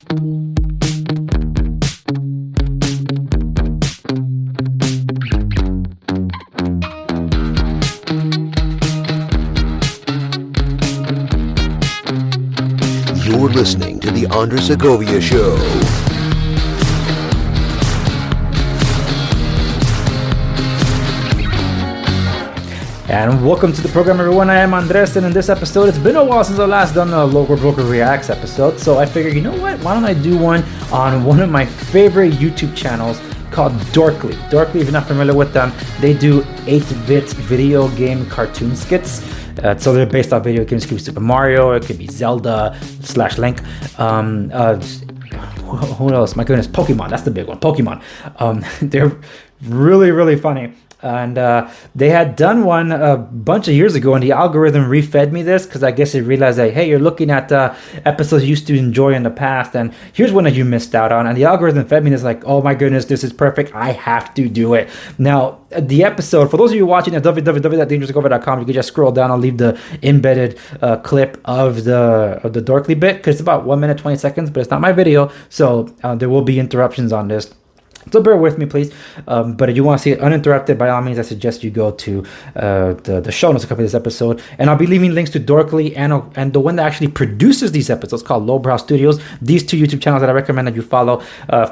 You're listening to The Andres Segovia Show. And welcome to the program, everyone. I am Andres, and in this episode, it's been a while since I last done a Local Broker Reacts episode, so I figured, you know what, why don't I do one on one of my favorite YouTube channels called Dorkly. Dorkly, if you're not familiar with them, they do 8-bit video game cartoon skits. So they're based off video games. It could be Super Mario, it could be Zelda / Link. Who else? My goodness, Pokemon. That's the big one. Pokemon. They're really, really funny. And they had done one a bunch of years ago, and the algorithm refed me this because I guess it realized that, hey, you're looking at episodes you used to enjoy in the past, and here's one that you missed out on. And the algorithm fed me this like, oh my goodness, this is perfect. I have to do it. Now, the episode, for those of you watching at www.dangeroussegovia.com, you can just scroll down. I'll leave the embedded clip of the Dorkly bit because it's about 1 minute, 20 seconds, but it's not my video, so there will be interruptions on this. So bear with me, please. But if you want to see it uninterrupted, by all means, I suggest you go to the show notes to cover this episode. And I'll be leaving links to Dorkly and the one that actually produces these episodes called Lowbrow Studios. These two YouTube channels that I recommend that you follow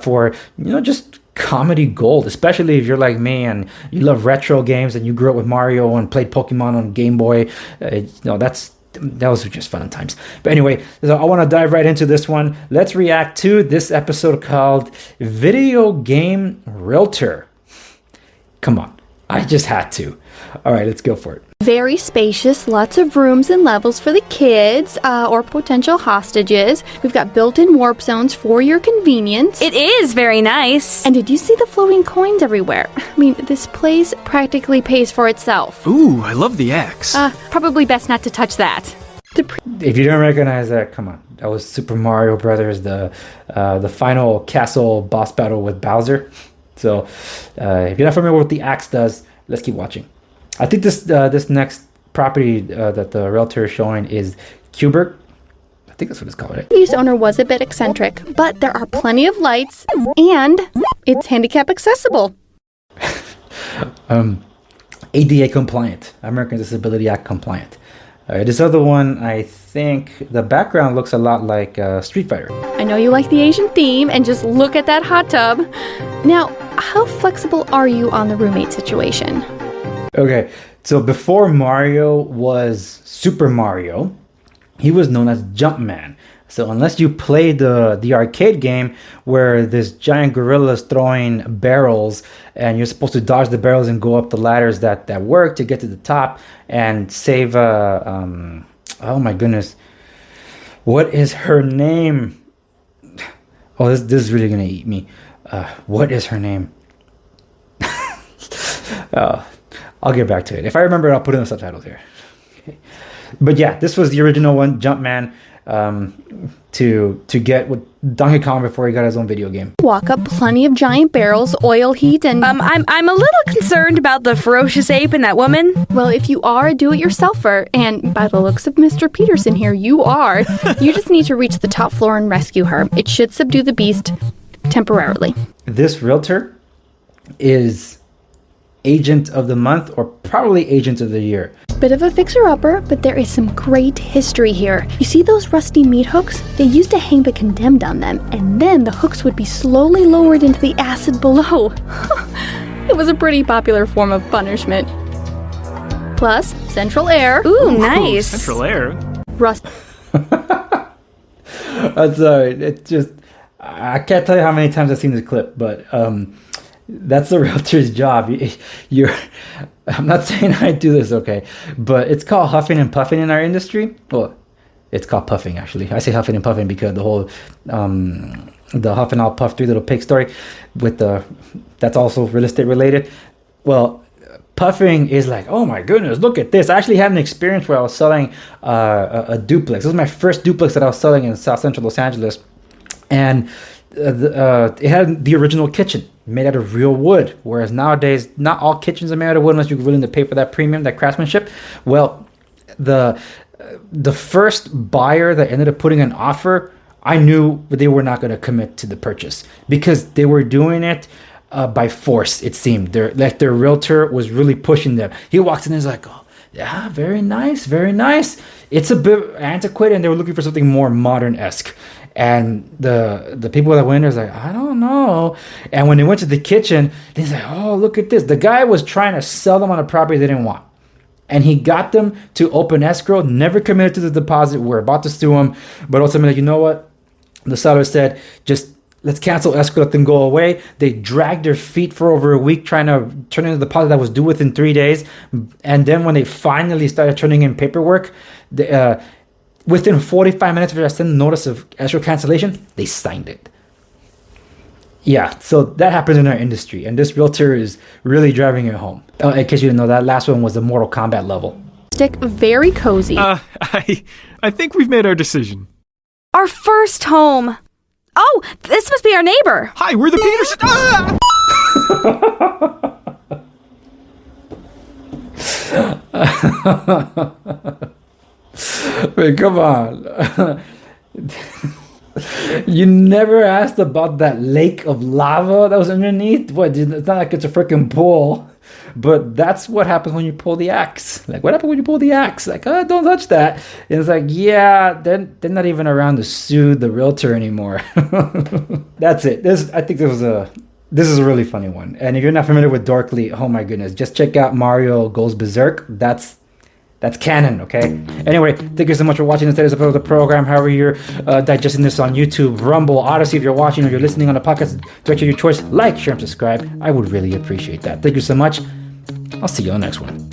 for, just comedy gold, especially if you're like me and you love retro games and you grew up with Mario and played Pokemon on Game Boy. That was just fun times. But anyway, so I want to dive right into this one. Let's react to this episode called Videogame Realtor. Come on, I just had to. All right, let's go for it. Very spacious, lots of rooms and levels for the kids or potential hostages. We've got built-in warp zones for your convenience. It is very nice. And did you see the floating coins everywhere? I mean, this place practically pays for itself. Ooh, I love the axe. Probably best not to touch that. If you don't recognize that, come on. That was Super Mario Brothers, the final castle boss battle with Bowser. So if you're not familiar with what the axe does, let's keep watching. I think this next property that the realtor is showing is Cubert. I think that's what it's called, right? The owner was a bit eccentric, but there are plenty of lights, and it's handicap accessible. ADA compliant, American Disability Act compliant. This other one, I think the background looks a lot like Street Fighter. I know you like the Asian theme, and just look at that hot tub. Now, how flexible are you on the roommate situation? Okay, so before Mario was Super Mario, he was known as Jumpman. So unless you play the arcade game where this giant gorilla is throwing barrels and you're supposed to dodge the barrels and go up the ladders that work to get to the top and save oh my goodness, what is her name? Oh, this is really gonna eat me. What is her name? I'll get back to it. If I remember, I'll put in the subtitles here. Okay. But yeah, this was the original one, Jumpman, to get with Donkey Kong before he got his own video game. Walk up plenty of giant barrels, oil heat, and... I'm a little concerned about the ferocious ape and that woman. Well, if you are a do-it-yourselfer, and by the looks of Mr. Peterson here, you are, you just need to reach the top floor and rescue her. It should subdue the beast temporarily. This realtor is Agent of the Month, or probably Agent of the Year. Bit of a fixer-upper, but there is some great history here. You see those rusty meat hooks? They used to hang the condemned on them, and then the hooks would be slowly lowered into the acid below. It was a pretty popular form of punishment. Plus, central air. Ooh, nice. Central air? Rust. I'm sorry, it's just... I can't tell you how many times I've seen this clip, but... that's the realtor's job. I'm not saying I do this, okay, but it's called huffing and puffing in our industry. Well, it's called puffing, actually. I say huffing and puffing because the whole the Huff and I'll Puff Three Little Pig story with that's also real estate related. Well, puffing is like, oh my goodness, look at this. I actually had an experience where I was selling a duplex. This was my first duplex that I was selling in South Central Los Angeles, and it had the original kitchen made out of real wood, whereas nowadays not all kitchens are made out of wood unless you're willing to pay for that premium, that craftsmanship. Well, the first buyer that ended up putting an offer I knew they were not going to commit to the purchase because they were doing it by force. It seemed their realtor was really pushing them. He walks in and is like, "Oh, yeah, very nice, very nice. It's a bit antiquated," and they were looking for something more modern-esque. And the people that went there was like, "I don't know." And when they went to the kitchen, he's like, "Oh, look at this." The guy was trying to sell them on a property they didn't want. And he got them to open escrow, never committed to the deposit. We're about to sue him. But ultimately, you know what? The seller said, just let's cancel escrow, let them go away. They dragged their feet for over a week trying to turn in a deposit that was due within 3 days. And then when they finally started turning in paperwork, within 45 minutes of their sending notice of escrow cancellation, they signed it. Yeah, so that happens in our industry, and this realtor is really driving it home. In case you didn't know, that last one was the Mortal Kombat level. Very cozy. I think we've made our decision. Our first home. Oh, this must be our neighbor. Hi, we're the Peterson. Wait, come on. You never asked about that lake of lava that was underneath? What? It's not like it's a freaking pool. But that's what happens when you pull the axe. Like, what happened when you pull the axe? Like, oh, don't touch that. And it's like, yeah, they're not even around to sue the realtor anymore. That's it. I think this is a really funny one. And if you're not familiar with Dorkly, oh my goodness, just check out Mario Goes Berserk. That's canon, okay? Anyway, thank you so much for watching today's episode of the program. However you're digesting this on YouTube, Rumble, Odyssey, if you're watching or you're listening on the podcast, directly your choice, like, share, and subscribe. I would really appreciate that. Thank you so much. I'll see you on the next one.